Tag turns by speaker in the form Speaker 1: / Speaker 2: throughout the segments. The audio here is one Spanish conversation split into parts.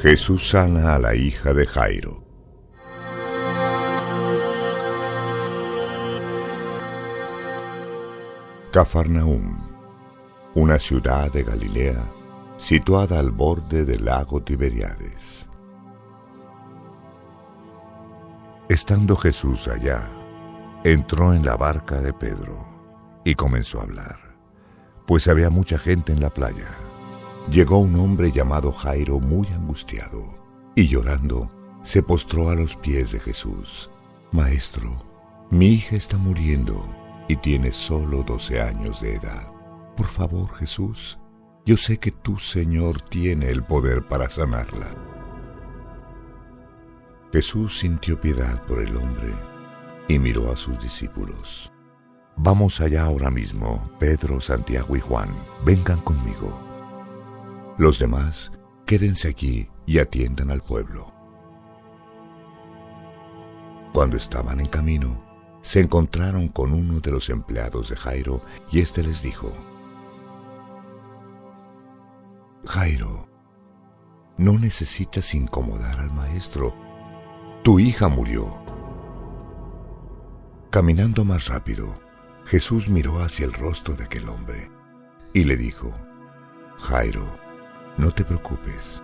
Speaker 1: Jesús sana a la hija de Jairo. Cafarnaúm, una ciudad de Galilea, situada al borde del lago Tiberíades. Estando Jesús allá, entró en la barca de Pedro y comenzó a hablar, pues había mucha gente en la playa. Llegó un hombre llamado Jairo muy angustiado, y llorando, se postró a los pies de Jesús. Maestro, mi hija está muriendo y tiene solo 12 años de edad. Por favor, Jesús, yo sé que tú, Señor, tienes el poder para sanarla. Jesús sintió piedad por el hombre y miró a sus discípulos. Vamos allá ahora mismo, Pedro, Santiago y Juan, vengan conmigo. Los demás, quédense aquí y atiendan al pueblo. Cuando estaban en camino, se encontraron con uno de los empleados de Jairo y éste les dijo: Jairo, no necesitas incomodar al maestro. Tu hija murió. Caminando más rápido, Jesús miró hacia el rostro de aquel hombre y le dijo: Jairo, no te preocupes,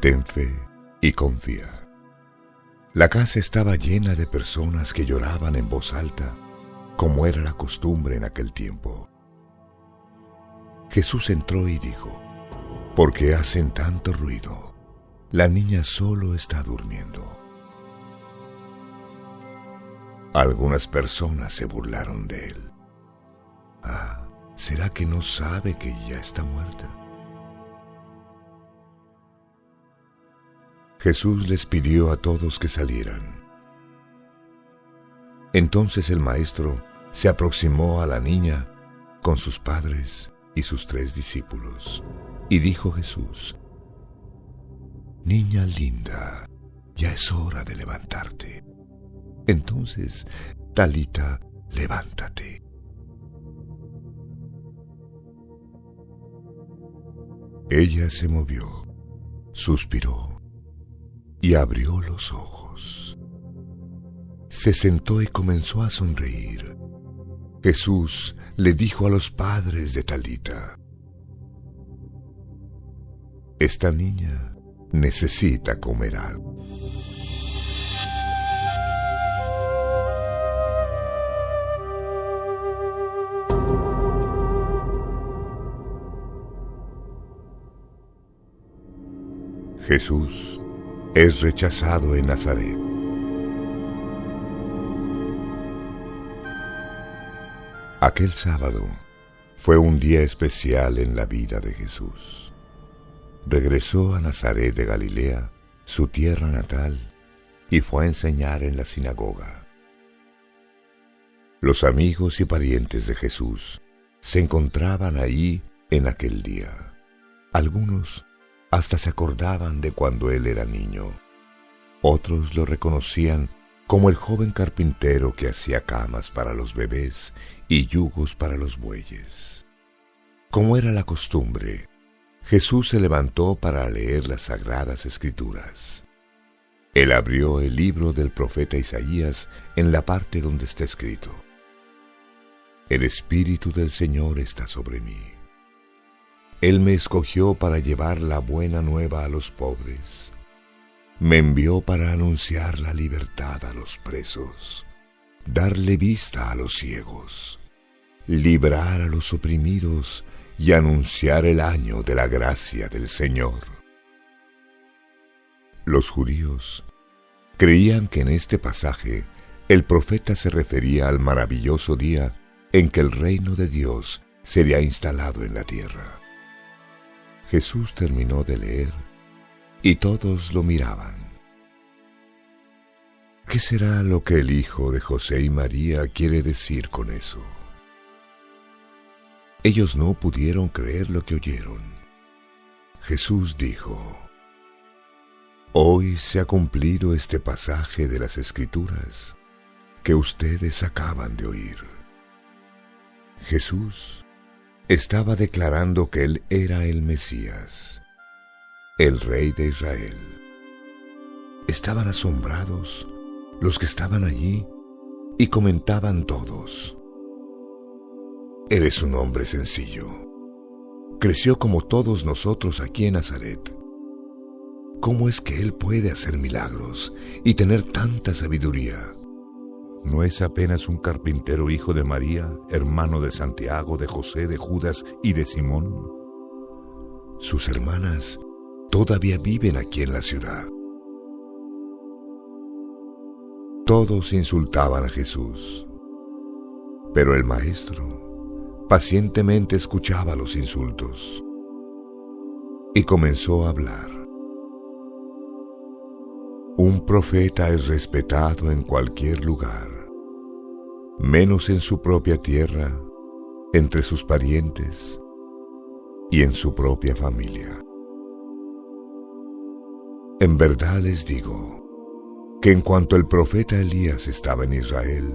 Speaker 1: ten fe y confía. La casa estaba llena de personas que lloraban en voz alta, como era la costumbre en aquel tiempo. Jesús entró y dijo: ¿Por qué hacen tanto ruido? La niña solo está durmiendo. Algunas personas se burlaron de él. ¿Será que no sabe que ya está muerta? Jesús les pidió a todos que salieran. Entonces el maestro se aproximó a la niña con sus padres y sus 3 discípulos, y dijo Jesús: Niña linda, ya es hora de levantarte. Entonces, Talita, levántate. Ella se movió, suspiró y abrió los ojos. Se sentó y comenzó a sonreír. Jesús le dijo a los padres de Talita: Esta niña necesita comer algo. Jesús es rechazado en Nazaret. Aquel sábado fue un día especial en la vida de Jesús. Regresó a Nazaret de Galilea, su tierra natal, y fue a enseñar en la sinagoga. Los amigos y parientes de Jesús se encontraban ahí en aquel día. Algunos hasta se acordaban de cuando él era niño. Otros lo reconocían como el joven carpintero que hacía camas para los bebés y yugos para los bueyes. Como era la costumbre, Jesús se levantó para leer las sagradas escrituras. Él abrió el libro del profeta Isaías en la parte donde está escrito: El Espíritu del Señor está sobre mí. Él me escogió para llevar la buena nueva a los pobres. Me envió para anunciar la libertad a los presos, darle vista a los ciegos, librar a los oprimidos y anunciar el año de la gracia del Señor. Los judíos creían que en este pasaje el profeta se refería al maravilloso día en que el reino de Dios sería instalado en la tierra. Jesús terminó de leer y todos lo miraban. ¿Qué será lo que el hijo de José y María quiere decir con eso? Ellos no pudieron creer lo que oyeron. Jesús dijo: Hoy se ha cumplido este pasaje de las Escrituras que ustedes acaban de oír. Jesús estaba declarando que él era el Mesías. el Rey de Israel. Estaban asombrados los que estaban allí y comentaban todos: Él es un hombre sencillo. Creció como todos nosotros aquí en Nazaret. ¿Cómo es que Él puede hacer milagros y tener tanta sabiduría? ¿No es apenas un carpintero hijo de María, hermano de Santiago, de José, de Judas y de Simón? Sus hermanas todavía viven aquí en la ciudad. Todos insultaban a Jesús, pero el maestro pacientemente escuchaba los insultos y comenzó a hablar. Un profeta es respetado en cualquier lugar, menos en su propia tierra, entre sus parientes y en su propia familia. En verdad les digo que en cuanto el profeta Elías estaba en Israel,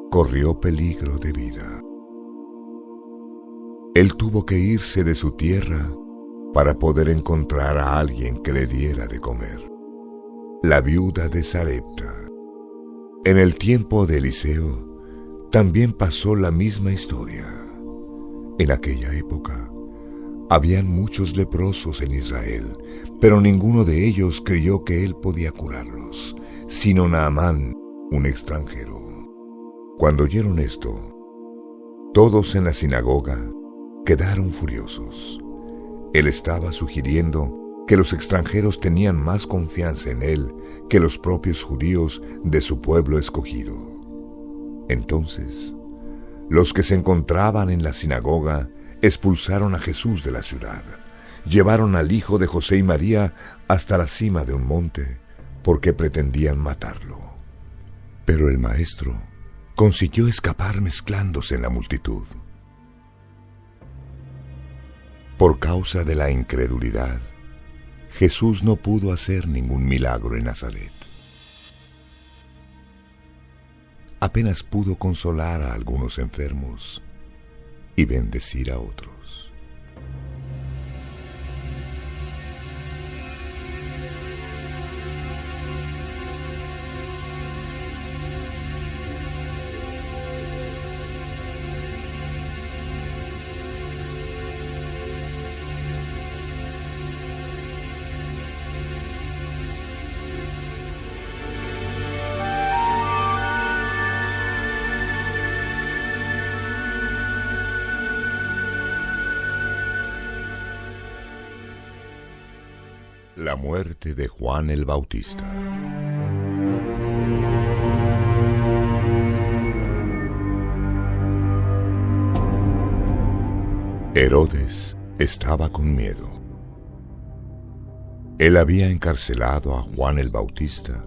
Speaker 1: corrió peligro de vida. Él tuvo que irse de su tierra para poder encontrar a alguien que le diera de comer. La viuda de Sarepta. En el tiempo de Eliseo también pasó la misma historia. En aquella época habían muchos leprosos en Israel, pero ninguno de ellos creyó que él podía curarlos, sino Naamán, un extranjero. Cuando oyeron esto, todos en la sinagoga quedaron furiosos. Él estaba sugiriendo que los extranjeros tenían más confianza en él que los propios judíos de su pueblo escogido. Entonces, los que se encontraban en la sinagoga expulsaron a Jesús de la ciudad, llevaron al hijo de José y María hasta la cima de un monte, porque pretendían matarlo. Pero el maestro consiguió escapar mezclándose en la multitud. Por causa de la incredulidad, Jesús no pudo hacer ningún milagro en Nazaret. Apenas pudo consolar a algunos enfermos y bendecir a otros. La muerte de Juan el Bautista. Herodes estaba con miedo. Él había encarcelado a Juan el Bautista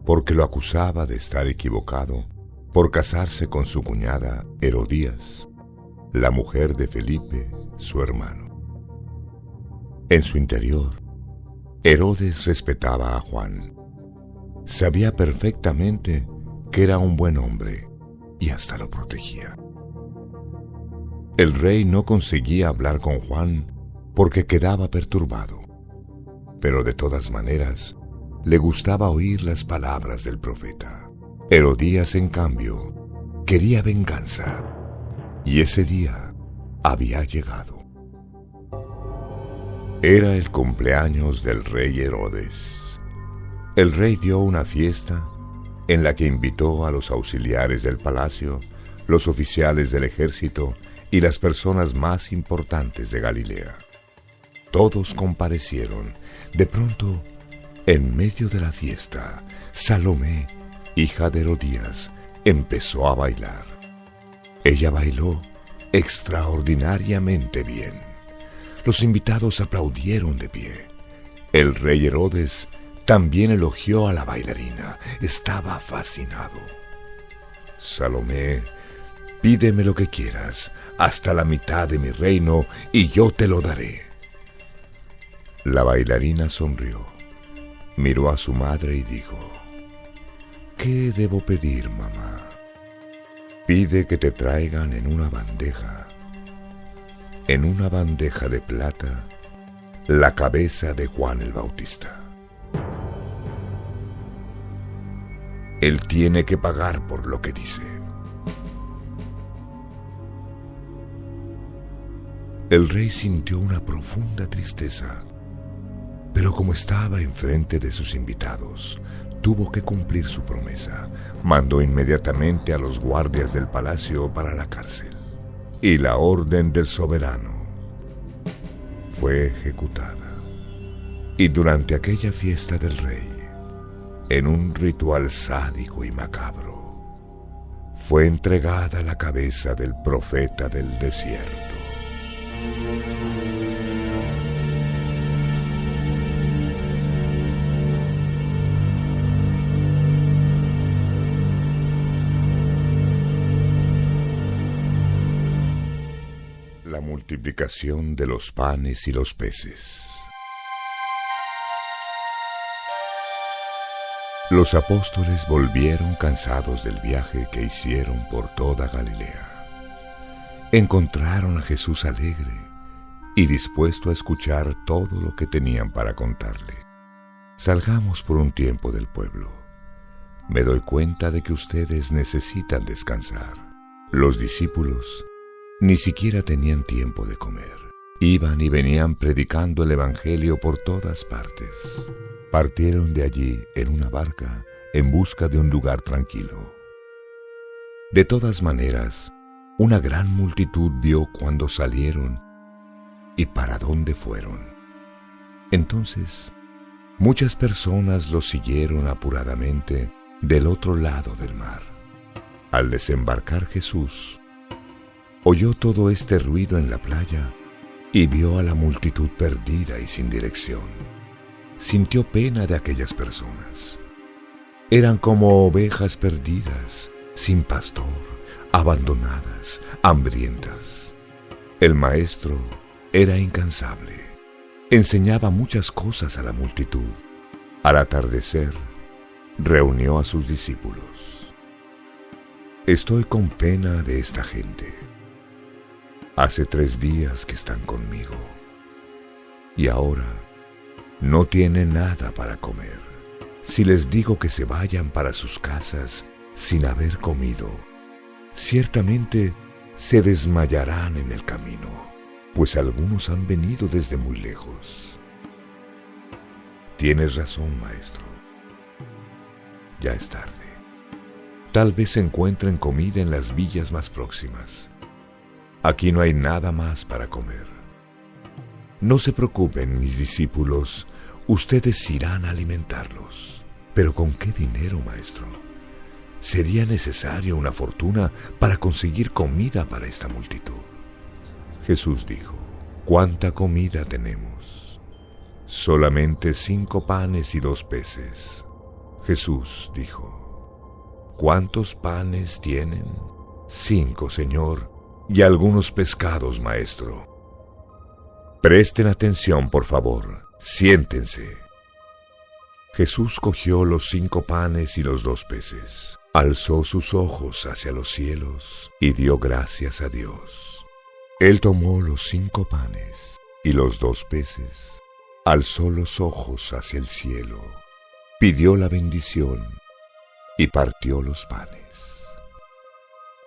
Speaker 1: porque lo acusaba de estar equivocado por casarse con su cuñada Herodías, la mujer de Felipe, su hermano. En su interior, Herodes respetaba a Juan. Sabía perfectamente que era un buen hombre y hasta lo protegía. El rey no conseguía hablar con Juan porque quedaba perturbado, pero de todas maneras le gustaba oír las palabras del profeta. Herodías, en cambio, quería venganza, y ese día había llegado. Era el cumpleaños del rey Herodes. El rey dio una fiesta en la que invitó a los auxiliares del palacio, los oficiales del ejército y las personas más importantes de Galilea. Todos comparecieron. De pronto, en medio de la fiesta, Salomé, hija de Herodías, empezó a bailar. Ella bailó extraordinariamente bien. Los invitados aplaudieron de pie. El rey Herodes también elogió a la bailarina. Estaba fascinado. Salomé, pídeme lo que quieras, hasta la mitad de mi reino, y yo te lo daré. La bailarina sonrió, miró a su madre y dijo: ¿Qué debo pedir, mamá? Pide que te traigan en una bandeja de plata, la cabeza de Juan el Bautista. Él tiene que pagar por lo que dice. El rey sintió una profunda tristeza, pero como estaba enfrente de sus invitados, tuvo que cumplir su promesa. Mandó inmediatamente a los guardias del palacio para la cárcel, y la orden del soberano fue ejecutada. Y durante aquella fiesta del rey, en un ritual sádico y macabro, fue entregada la cabeza del profeta del desierto. La multiplicación de los panes y los peces. Los apóstoles volvieron cansados del viaje que hicieron por toda Galilea. Encontraron a Jesús alegre y dispuesto a escuchar todo lo que tenían para contarle. Salgamos por un tiempo del pueblo. Me doy cuenta de que ustedes necesitan descansar. Los discípulos ni siquiera tenían tiempo de comer. Iban y venían predicando el evangelio por todas partes. Partieron de allí en una barca en busca de un lugar tranquilo. De todas maneras, una gran multitud vio cuando salieron y para dónde fueron. Entonces, muchas personas los siguieron apuradamente del otro lado del mar. Al desembarcar Jesús, oyó todo este ruido en la playa y vio a la multitud perdida y sin dirección. Sintió pena de aquellas personas. Eran como ovejas perdidas, sin pastor, abandonadas, hambrientas. El maestro era incansable. Enseñaba muchas cosas a la multitud. Al atardecer, reunió a sus discípulos. Estoy con pena de esta gente. Hace 3 días que están conmigo y ahora no tienen nada para comer. Si les digo que se vayan para sus casas sin haber comido, ciertamente se desmayarán en el camino, pues algunos han venido desde muy lejos. Tienes razón, maestro. Ya es tarde. Tal vez encuentren comida en las villas más próximas. Aquí no hay nada más para comer. No se preocupen, mis discípulos, ustedes irán a alimentarlos. ¿Pero con qué dinero, maestro? Sería necesaria una fortuna para conseguir comida para esta multitud. Jesús dijo, ¿cuánta comida tenemos? Solamente 5 panes y 2 peces. Jesús dijo, ¿cuántos panes tienen? 5, Señor. Y algunos pescados, maestro. Presten atención, por favor. Siéntense. Jesús cogió los 5 panes y los 2 peces, alzó sus ojos hacia los cielos y dio gracias a Dios. Él tomó los 5 panes y los 2 peces, alzó los ojos hacia el cielo, pidió la bendición y partió los panes.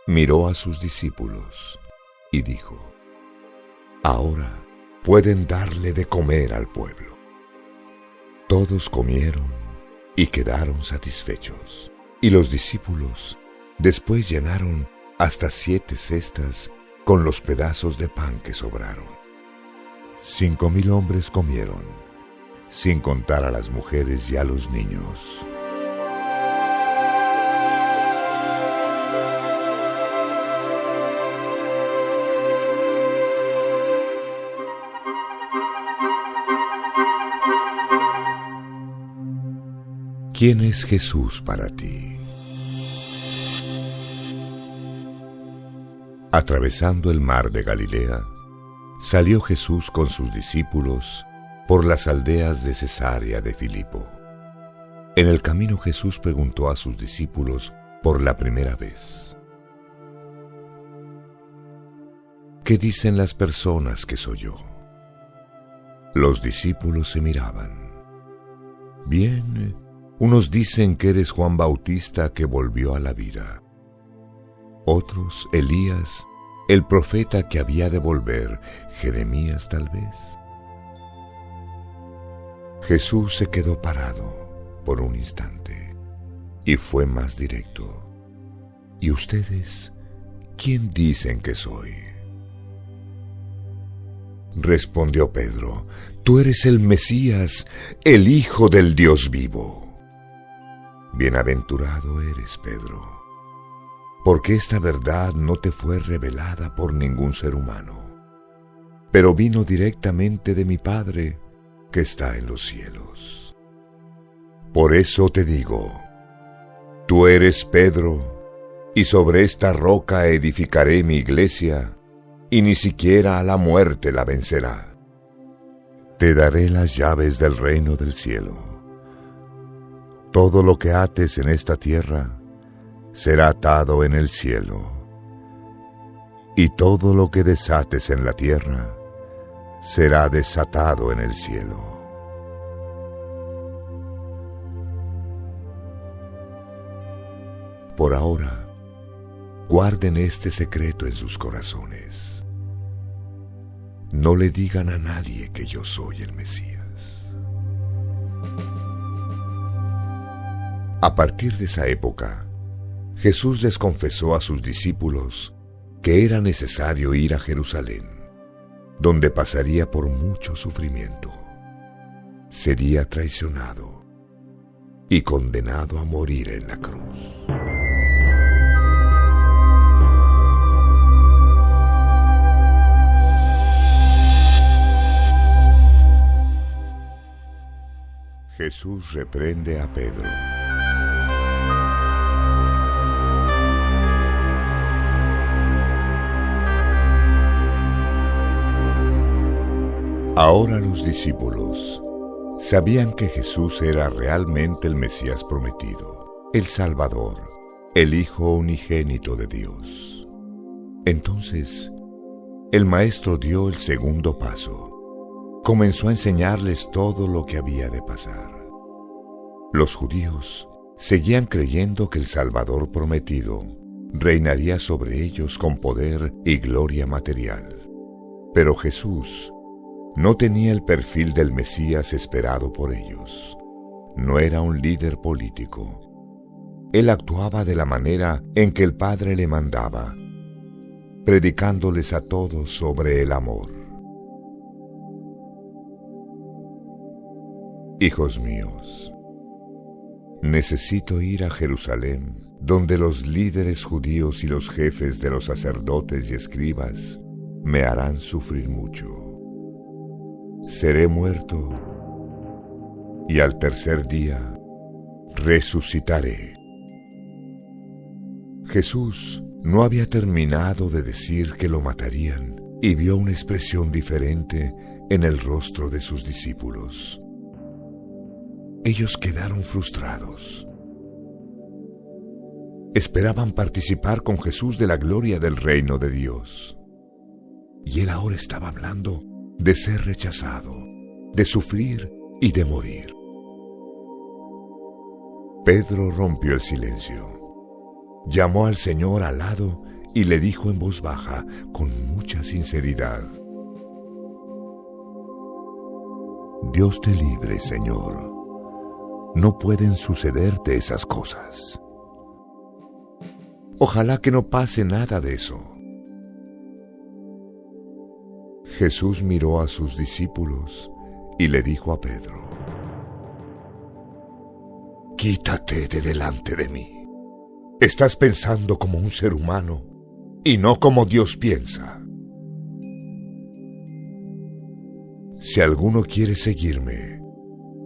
Speaker 1: Miró a sus discípulos y dijo, ahora pueden darle de comer al pueblo. Todos comieron y quedaron satisfechos, y los discípulos después llenaron hasta 7 cestas con los pedazos de pan que sobraron. 5,000 hombres comieron, sin contar a las mujeres y a los niños. ¿Quién es Jesús para ti? Atravesando el mar de Galilea, salió Jesús con sus discípulos por las aldeas de Cesarea de Filipo. En el camino Jesús preguntó a sus discípulos por la primera vez, ¿qué dicen las personas que soy yo? Los discípulos se miraban. Bien, unos dicen que eres Juan Bautista que volvió a la vida. Otros, Elías, el profeta que había de volver, Jeremías tal vez. Jesús se quedó parado por un instante y fue más directo. ¿Y ustedes quién dicen que soy? Respondió Pedro: Tú eres el Mesías, el Hijo del Dios vivo. Bienaventurado eres, Pedro, porque esta verdad no te fue revelada por ningún ser humano, pero vino directamente de mi Padre que está en los cielos. Por eso te digo, tú eres Pedro, y sobre esta roca edificaré mi iglesia, y ni siquiera a la muerte la vencerá. Te daré las llaves del reino del cielo. Todo lo que ates en esta tierra será atado en el cielo, y todo lo que desates en la tierra será desatado en el cielo. Por ahora, guarden este secreto en sus corazones. No le digan a nadie que yo soy el Mesías. A partir de esa época, Jesús les confesó a sus discípulos que era necesario ir a Jerusalén, donde pasaría por mucho sufrimiento. Sería traicionado y condenado a morir en la cruz. Jesús reprende a Pedro. Ahora los discípulos sabían que Jesús era realmente el Mesías prometido, el Salvador, el Hijo unigénito de Dios. Entonces, el Maestro dio el segundo paso. Comenzó a enseñarles todo lo que había de pasar. Los judíos seguían creyendo que el Salvador prometido reinaría sobre ellos con poder y gloria material. Pero Jesús no tenía el perfil del Mesías esperado por ellos. No era un líder político. Él actuaba de la manera en que el Padre le mandaba, predicándoles a todos sobre el amor. Hijos míos, necesito ir a Jerusalén, donde los líderes judíos y los jefes de los sacerdotes y escribas me harán sufrir mucho. Seré muerto y al tercer día resucitaré. Jesús no había terminado de decir que lo matarían y vio una expresión diferente en el rostro de sus discípulos. Ellos quedaron frustrados. Esperaban participar con Jesús de la gloria del reino de Dios. Y él ahora estaba hablando de ser rechazado, de sufrir y de morir. Pedro rompió el silencio. Llamó al Señor al lado y le dijo en voz baja, con mucha sinceridad: Dios te libre, Señor. No pueden sucederte esas cosas. Ojalá que no pase nada de eso. Jesús miró a sus discípulos y le dijo a Pedro: Quítate de delante de mí. Estás pensando como un ser humano y no como Dios piensa. Si alguno quiere seguirme,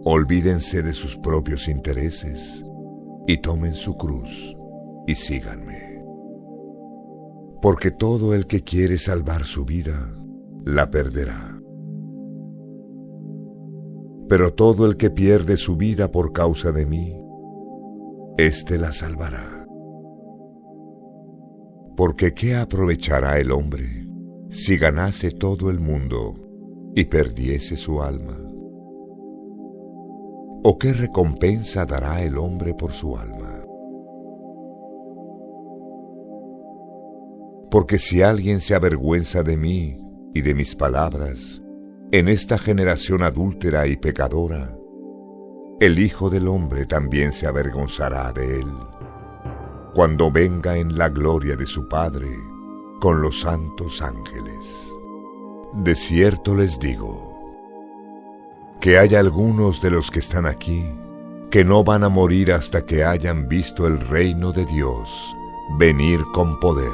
Speaker 1: olvídense de sus propios intereses y tomen su cruz y síganme. Porque todo el que quiere salvar su vida, la perderá. Pero todo el que pierde su vida por causa de mí, éste la salvará. Porque ¿qué aprovechará el hombre si ganase todo el mundo y perdiese su alma? ¿O qué recompensa dará el hombre por su alma? Porque si alguien se avergüenza de mí y de mis palabras, en esta generación adúltera y pecadora, el Hijo del Hombre también se avergonzará de él, cuando venga en la gloria de su Padre con los santos ángeles. De cierto les digo, que hay algunos de los que están aquí que no van a morir hasta que hayan visto el reino de Dios venir con poder.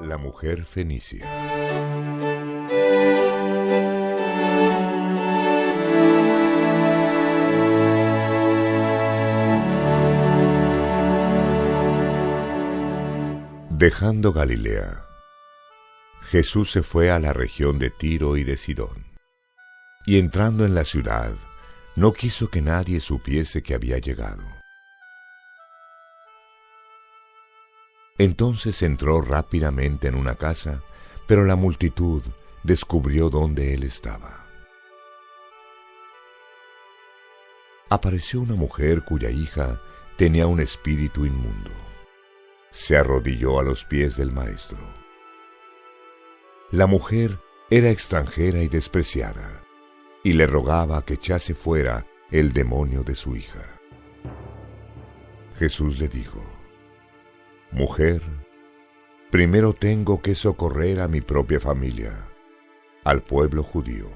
Speaker 1: La mujer fenicia. Dejando Galilea, Jesús se fue a la región de Tiro y de Sidón, y entrando en la ciudad, no quiso que nadie supiese que había llegado. Entonces entró rápidamente en una casa, pero la multitud descubrió dónde él estaba. Apareció una mujer cuya hija tenía un espíritu inmundo. Se arrodilló a los pies del maestro. La mujer era extranjera y despreciada, y le rogaba que echase fuera el demonio de su hija. Jesús le dijo: Mujer, primero tengo que socorrer a mi propia familia, al pueblo judío.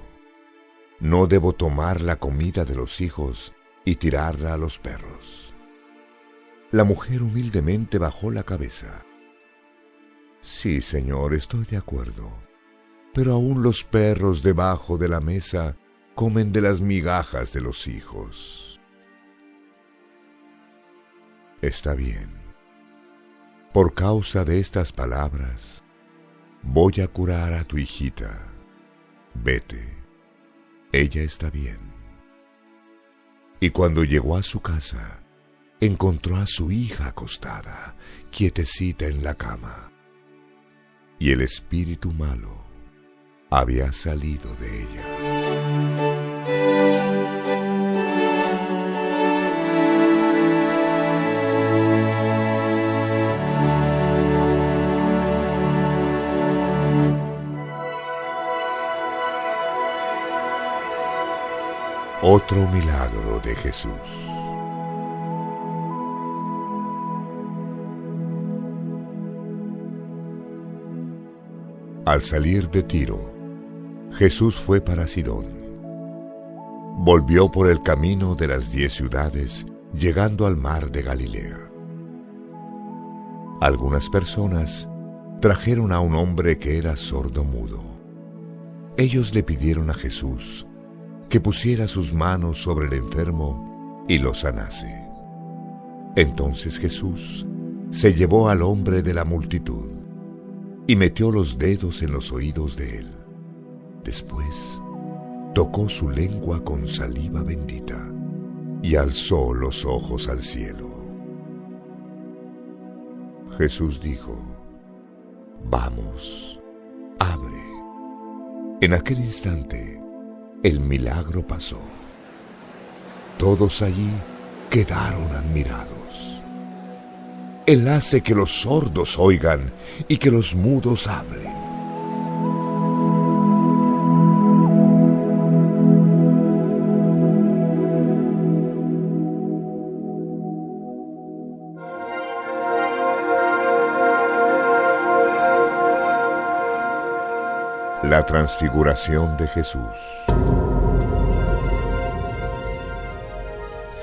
Speaker 1: No debo tomar la comida de los hijos y tirarla a los perros. La mujer humildemente bajó la cabeza. Sí, Señor, estoy de acuerdo, pero aún los perros debajo de la mesa comen de las migajas de los hijos. Está bien. Por causa de estas palabras, voy a curar a tu hijita. Vete, ella está bien. Y cuando llegó a su casa, encontró a su hija acostada, quietecita en la cama, y el espíritu malo había salido de ella. Otro milagro de Jesús. Al salir de Tiro, Jesús fue para Sidón. Volvió por el camino de las 10 ciudades, llegando al mar de Galilea. Algunas personas trajeron a un hombre que era sordo-mudo. Ellos le pidieron a Jesús que pusiera sus manos sobre el enfermo y lo sanase. Entonces Jesús se llevó al hombre de la multitud y metió los dedos en los oídos de él. Después tocó su lengua con saliva bendita y alzó los ojos al cielo. Jesús dijo: Vamos, abre. En aquel instante el milagro pasó. Todos allí quedaron admirados. Él hace que los sordos oigan y que los mudos hablen. La transfiguración de Jesús.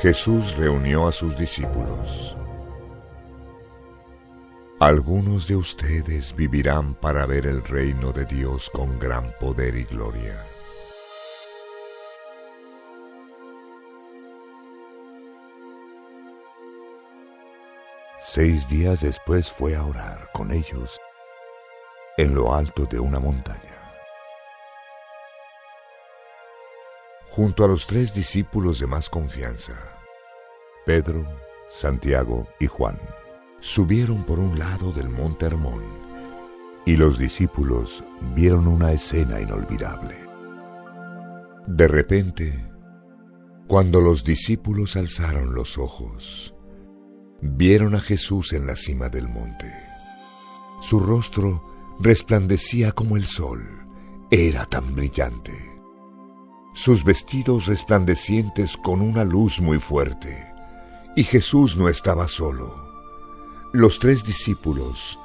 Speaker 1: Jesús reunió a sus discípulos. Algunos de ustedes vivirán para ver el reino de Dios con gran poder y gloria. Seis días después fue a orar con ellos en lo alto de una montaña. junto a los 3 discípulos de más confianza, Pedro, Santiago y Juan, subieron por un lado del monte Hermón, y los discípulos vieron una escena inolvidable. De repente, cuando los discípulos alzaron los ojos, vieron a Jesús en la cima del monte. Su rostro resplandecía como el sol, era tan brillante. Sus vestidos resplandecientes con una luz muy fuerte. Y Jesús no estaba solo. Los 3 discípulos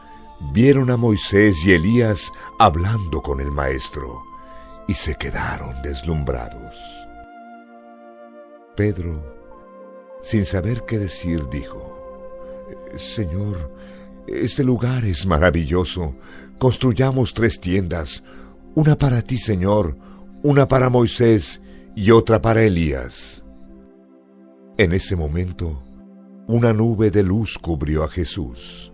Speaker 1: vieron a Moisés y Elías hablando con el Maestro y se quedaron deslumbrados. Pedro, sin saber qué decir, dijo: Señor, este lugar es maravilloso. Construyamos 3 tiendas, una para ti, Señor, una para Moisés y otra para Elías. En ese momento, una nube de luz cubrió a Jesús,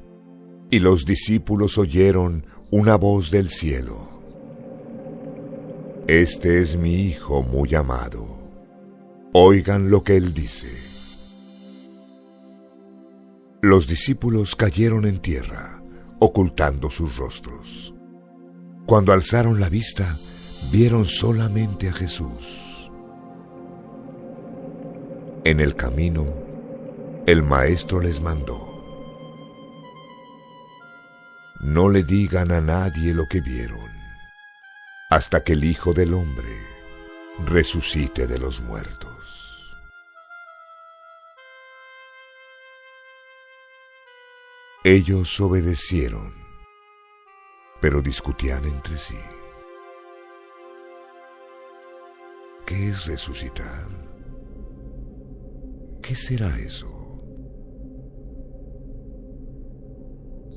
Speaker 1: y los discípulos oyeron una voz del cielo: Este es mi Hijo muy amado. Oigan lo que él dice. Los discípulos cayeron en tierra, ocultando sus rostros. Cuando alzaron la vista, vieron solamente a Jesús. En el camino, el Maestro les mandó: No le digan a nadie lo que vieron, hasta que el Hijo del Hombre resucite de los muertos. Ellos obedecieron, pero discutían entre sí. ¿Qué es resucitar? ¿Qué será eso?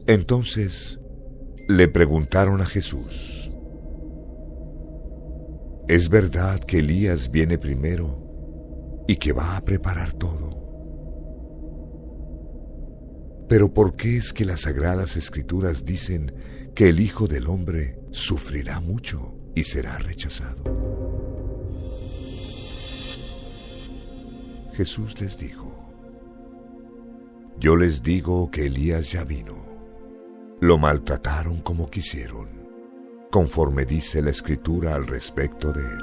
Speaker 1: Entonces le preguntaron a Jesús: ¿Es verdad que Elías viene primero y que va a preparar todo? Pero ¿por qué es que las Sagradas Escrituras dicen que el Hijo del Hombre sufrirá mucho y será rechazado? Jesús les dijo: Yo les digo que Elías ya vino. Lo maltrataron como quisieron, conforme dice la Escritura al respecto de él.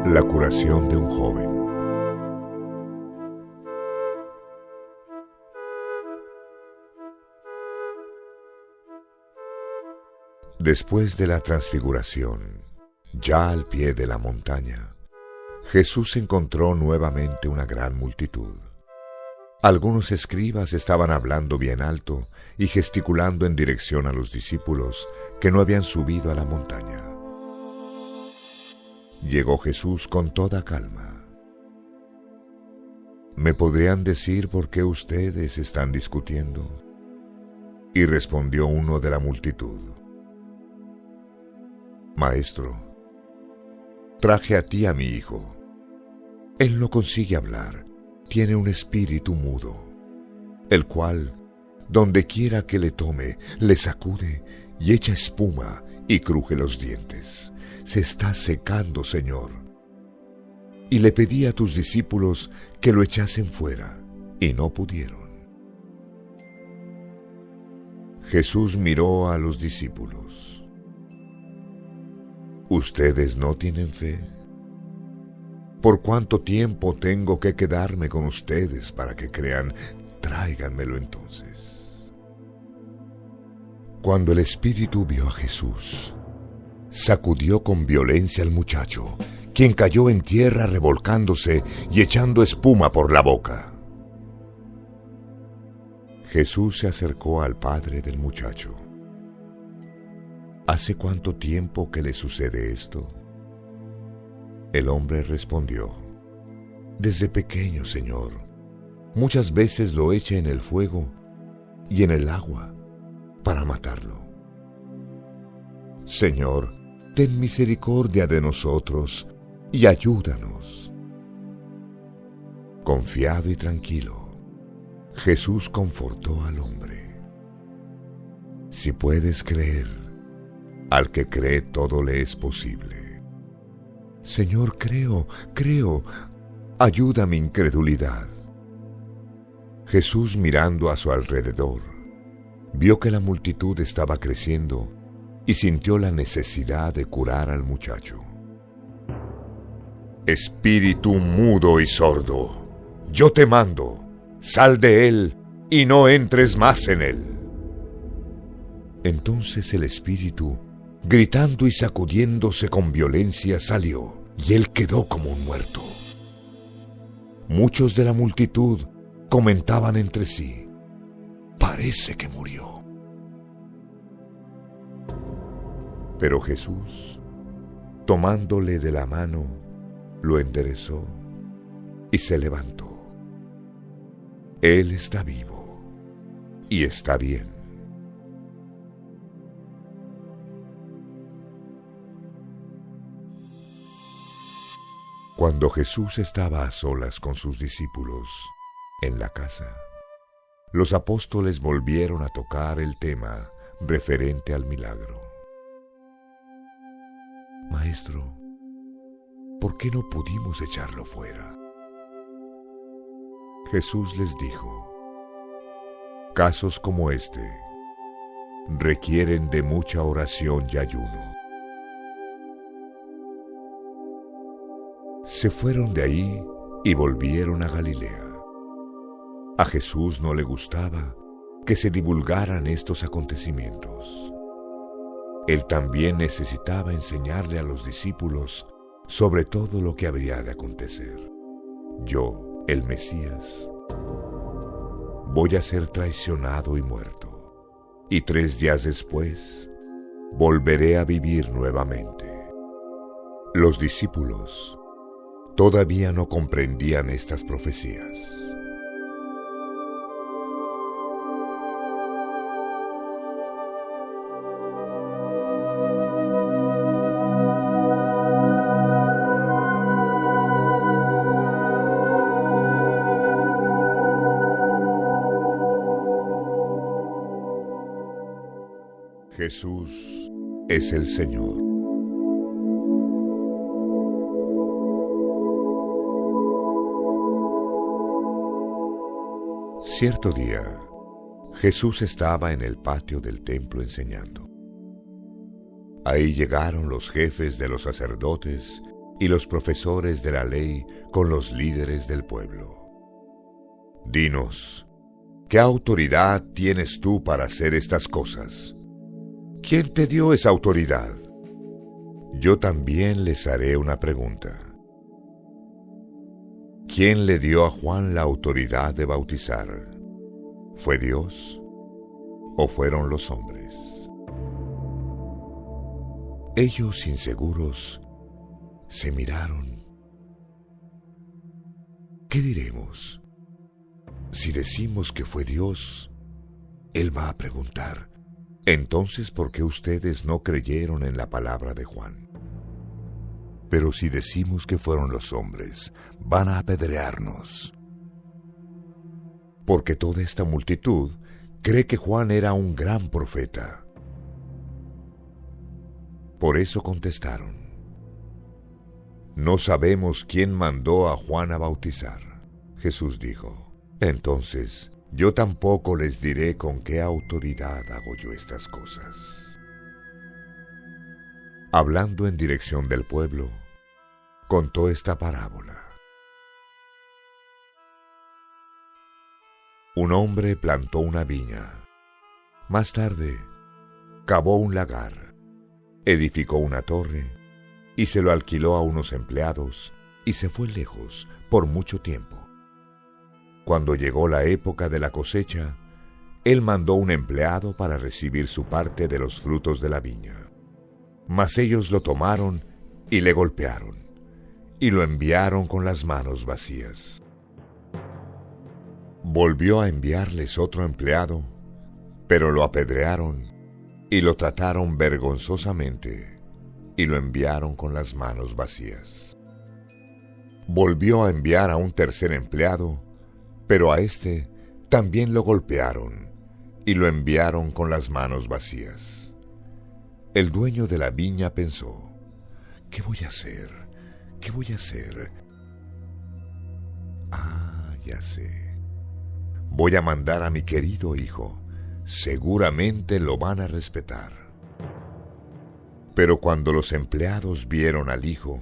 Speaker 1: La curación de un joven. Después de la transfiguración, ya al pie de la montaña, Jesús encontró nuevamente una gran multitud. Algunos escribas estaban hablando bien alto y gesticulando en dirección a los discípulos que no habían subido a la montaña. Llegó Jesús con toda calma. ¿Me podrían decir por qué ustedes están discutiendo? Y respondió uno de la multitud: Maestro, traje a ti a mi hijo. Él no consigue hablar, tiene un espíritu mudo, el cual, donde quiera que le tome, le sacude y echa espuma y cruje los dientes. Se está secando, Señor. Y le pedí a tus discípulos que lo echasen fuera, y no pudieron. Jesús miró a los discípulos. ¿Ustedes no tienen fe? ¿Por cuánto tiempo tengo que quedarme con ustedes para que crean? Tráiganmelo entonces. Cuando el Espíritu vio a Jesús, sacudió con violencia al muchacho, quien cayó en tierra revolcándose y echando espuma por la boca. Jesús se acercó al padre del muchacho. ¿Hace cuánto tiempo que le sucede esto? El hombre respondió: Desde pequeño, Señor. muchas veces lo echa en el fuego y en el agua para matarlo. Señor, ten misericordia de nosotros y ayúdanos. Confiado y tranquilo, Jesús confortó al hombre. Si puedes creer, al que cree todo le es posible. Señor, creo, ayuda mi incredulidad. Jesús, mirando a su alrededor, vio que la multitud estaba creciendo y sintió la necesidad de curar al muchacho. Espíritu mudo y sordo, yo te mando, sal de él y no entres más en él. Entonces el espíritu, gritando y sacudiéndose con violencia, salió, y él quedó como un muerto. Muchos de la multitud comentaban entre sí: parece que murió. Pero Jesús, tomándole de la mano, lo enderezó y se levantó. Él está vivo y está bien. Cuando Jesús estaba a solas con sus discípulos en la casa, los apóstoles volvieron a tocar el tema referente al milagro. Maestro, ¿por qué no pudimos echarlo fuera? Jesús les dijo: casos como este requieren de mucha oración y ayuno. Se fueron de ahí y volvieron a Galilea. A Jesús no le gustaba que se divulgaran estos acontecimientos. Él también necesitaba enseñarle a los discípulos sobre todo lo que habría de acontecer. Yo, el Mesías, voy a ser traicionado y muerto, y 3 días después volveré a vivir nuevamente. Los discípulos todavía no comprendían estas profecías. Jesús es el Señor. Cierto día, Jesús estaba en el patio del templo enseñando. Ahí llegaron los jefes de los sacerdotes y los profesores de la ley con los líderes del pueblo. Dinos, ¿qué autoridad tienes tú para hacer estas cosas? ¿Quién te dio esa autoridad? Yo también les haré una pregunta. ¿Quién le dio a Juan la autoridad de bautizar? ¿Fue Dios o fueron los hombres? Ellos, inseguros, se miraron. ¿Qué diremos? Si decimos que fue Dios, Él va a preguntar: entonces, ¿por qué ustedes no creyeron en la palabra de Juan? Pero si decimos que fueron los hombres, van a apedrearnos. Porque toda esta multitud cree que Juan era un gran profeta. Por eso contestaron: no sabemos quién mandó a Juan a bautizar. Jesús dijo: entonces, yo tampoco les diré con qué autoridad hago yo estas cosas. Hablando en dirección del pueblo, contó esta parábola. Un hombre plantó una viña. Más tarde, cavó un lagar, edificó una torre y se lo alquiló a unos empleados y se fue lejos por mucho tiempo. Cuando llegó la época de la cosecha, él mandó un empleado para recibir su parte de los frutos de la viña. Mas ellos lo tomaron y le golpearon, y lo enviaron con las manos vacías. Volvió a enviarles otro empleado, pero lo apedrearon y lo trataron vergonzosamente y lo enviaron con las manos vacías. Volvió a enviar a un tercer empleado, pero a éste también lo golpearon y lo enviaron con las manos vacías. El dueño de la viña pensó: ¿qué voy a hacer? ¿Qué voy a hacer? Ah, ya sé. Voy a mandar a mi querido hijo. Seguramente lo van a respetar. Pero cuando los empleados vieron al hijo,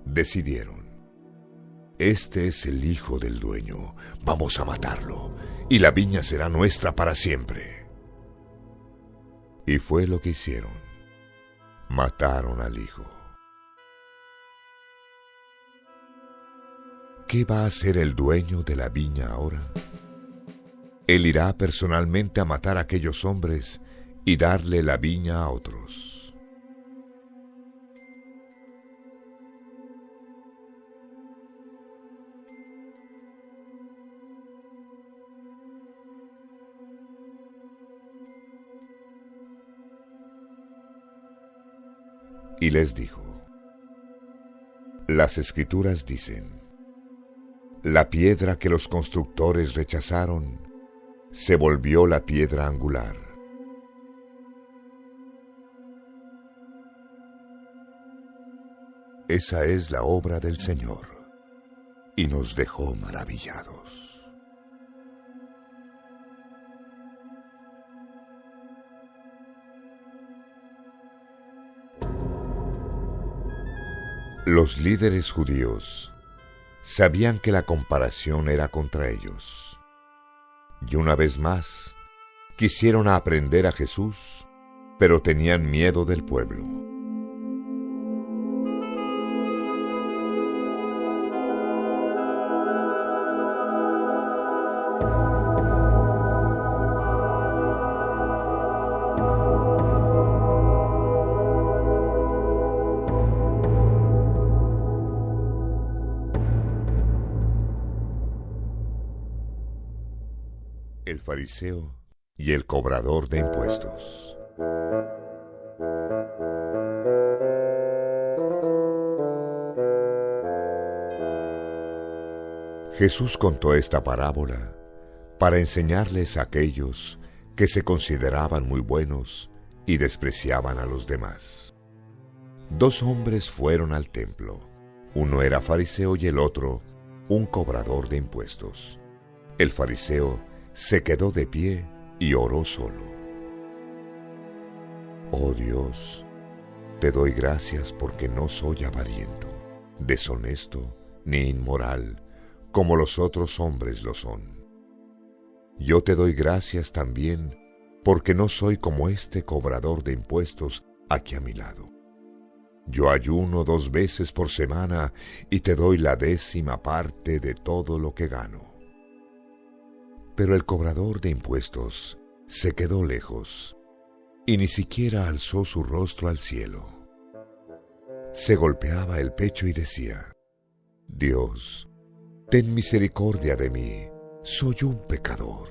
Speaker 1: decidieron: este es el hijo del dueño, vamos a matarlo, y la viña será nuestra para siempre. Y fue lo que hicieron. Mataron al hijo. ¿Qué va a hacer el dueño de la viña ahora? Él irá personalmente a matar a aquellos hombres y darle la viña a otros. Y les dijo: las Escrituras dicen: la piedra que los constructores rechazaron se volvió la piedra angular. Esa es la obra del Señor, y nos dejó maravillados. Los líderes judíos sabían que la comparación era contra ellos. Y una vez más, quisieron aprender a Jesús, pero tenían miedo del pueblo. El fariseo y el cobrador de impuestos. Jesús contó esta parábola para enseñarles a aquellos que se consideraban muy buenos y despreciaban a los demás. Dos hombres fueron al templo. Uno era fariseo y el otro un cobrador de impuestos. El fariseo se quedó de pie y oró solo. Oh Dios, te doy gracias porque no soy avariento, deshonesto ni inmoral, como los otros hombres lo son. Yo te doy gracias también porque no soy como este cobrador de impuestos aquí a mi lado. Yo ayuno 2 veces por semana y te doy la 10ª parte de todo lo que gano. Pero el cobrador de impuestos se quedó lejos y ni siquiera alzó su rostro al cielo. Se golpeaba el pecho y decía: Dios, ten misericordia de mí, soy un pecador.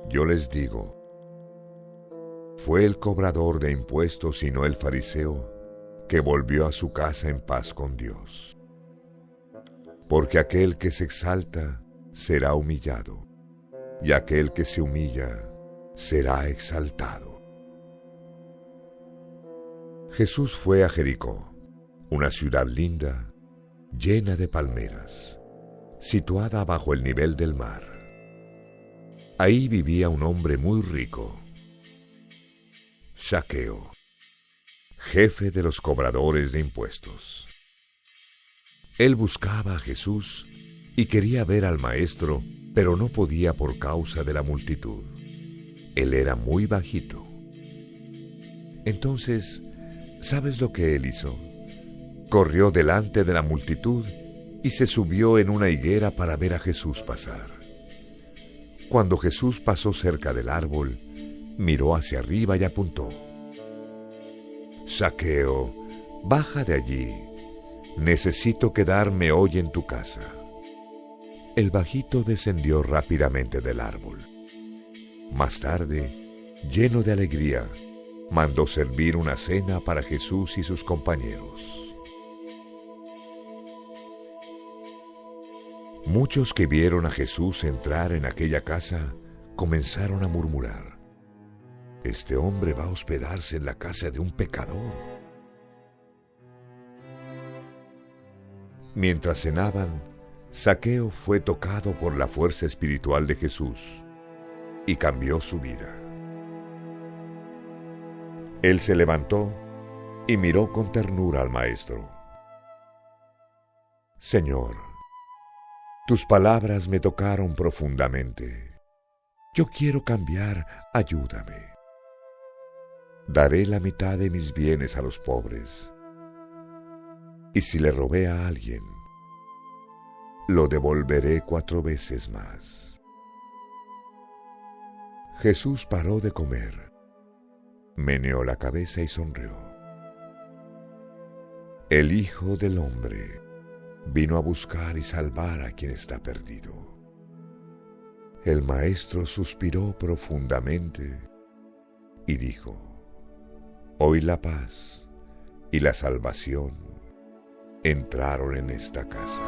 Speaker 1: Yo les digo, fue el cobrador de impuestos y no el fariseo que volvió a su casa en paz con Dios. Porque aquel que se exalta será humillado, y aquel que se humilla será exaltado. Jesús fue a Jericó, una ciudad linda, llena de palmeras, situada bajo el nivel del mar. Ahí vivía un hombre muy rico, Zaqueo, jefe de los cobradores de impuestos. Él buscaba a Jesús y quería ver al Maestro, pero no podía por causa de la multitud. Él era muy bajito. Entonces, ¿sabes lo que él hizo? Corrió delante de la multitud y se subió en una higuera para ver a Jesús pasar. Cuando Jesús pasó cerca del árbol, miró hacia arriba y apuntó: Zaqueo, baja de allí. Necesito quedarme hoy en tu casa. El bajito descendió rápidamente del árbol. Más tarde, lleno de alegría, mandó servir una cena para Jesús y sus compañeros. Muchos que vieron a Jesús entrar en aquella casa comenzaron a murmurar: «Este hombre va a hospedarse en la casa de un pecador». Mientras cenaban, Zaqueo fue tocado por la fuerza espiritual de Jesús y cambió su vida. Él se levantó y miró con ternura al Maestro. «Señor, tus palabras me tocaron profundamente. Yo quiero cambiar, ayúdame. Daré la mitad de mis bienes a los pobres. Y si le robé a alguien, lo devolveré 4 veces más». Jesús paró de comer, meneó la cabeza y sonrió. El Hijo del Hombre vino a buscar y salvar a quien está perdido. El Maestro suspiró profundamente y dijo: «Hoy la paz y la salvación entraron en esta casa».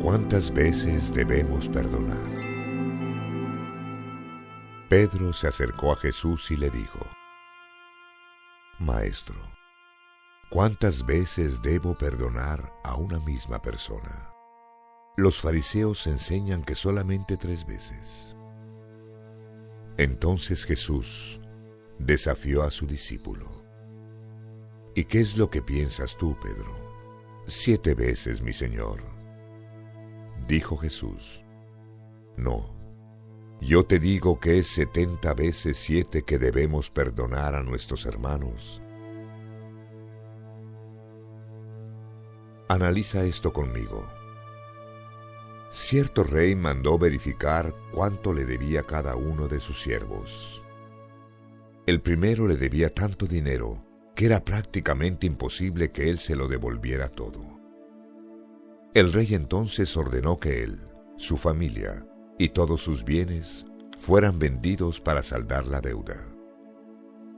Speaker 1: ¿Cuántas veces debemos perdonar? Pedro se acercó a Jesús y le dijo: «Maestro, ¿cuántas veces debo perdonar a una misma persona?» Los fariseos enseñan que solamente 3 veces. Entonces Jesús desafió a su discípulo: «¿Y qué es lo que piensas tú, Pedro? 7 veces, mi Señor». Dijo Jesús: «No, yo te digo que es 70 veces 7 que debemos perdonar a nuestros hermanos». Analiza esto conmigo. Cierto rey mandó verificar cuánto le debía cada uno de sus siervos. El primero le debía tanto dinero que era prácticamente imposible que él se lo devolviera todo. El rey entonces ordenó que él, su familia y todos sus bienes fueran vendidos para saldar la deuda.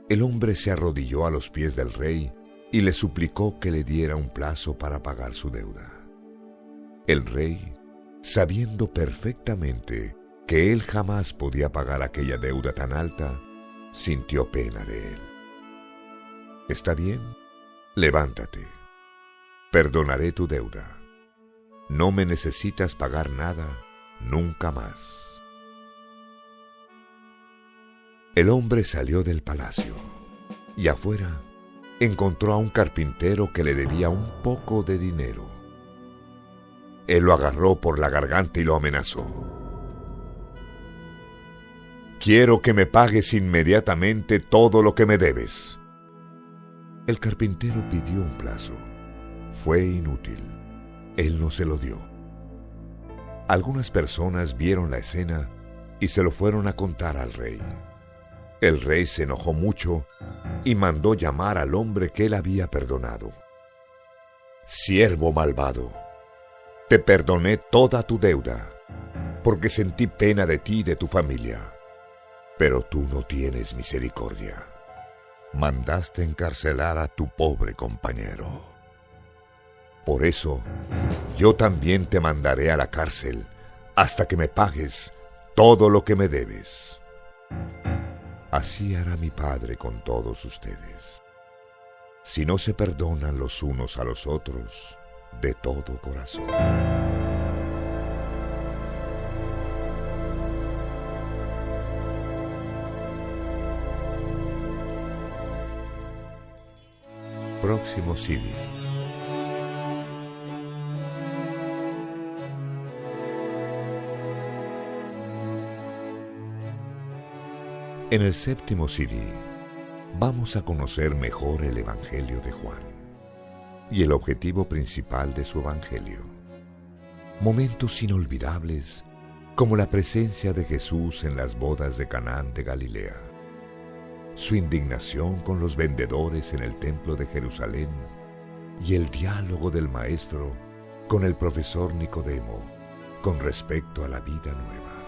Speaker 1: El hombre se arrodilló a los pies del rey y le suplicó que le diera un plazo para pagar su deuda. El rey, sabiendo perfectamente que él jamás podía pagar aquella deuda tan alta, sintió pena de él. «Está bien, levántate, perdonaré tu deuda. No me necesitas pagar nada nunca más». El hombre salió del palacio y afuera encontró a un carpintero que le debía un poco de dinero. Él lo agarró por la garganta y lo amenazó: «Quiero que me pagues inmediatamente todo lo que me debes». El carpintero pidió un plazo. Fue inútil. Él no se lo dio. Algunas personas vieron la escena y se lo fueron a contar al rey. El rey se enojó mucho y mandó llamar al hombre que él había perdonado. «Siervo malvado, te perdoné toda tu deuda, porque sentí pena de ti y de tu familia. Pero tú no tienes misericordia. Mandaste encarcelar a tu pobre compañero. Por eso, yo también te mandaré a la cárcel hasta que me pagues todo lo que me debes. Así hará mi Padre con todos ustedes, si no se perdonan los unos a los otros de todo corazón». Próximo CD. En el 7º CD vamos a conocer mejor el Evangelio de Juan. y el objetivo principal de su evangelio. Momentos inolvidables como la presencia de Jesús en las bodas de Canaán de Galilea, su indignación con los vendedores en el templo de Jerusalén y el diálogo del Maestro con el profesor Nicodemo con respecto a la vida nueva.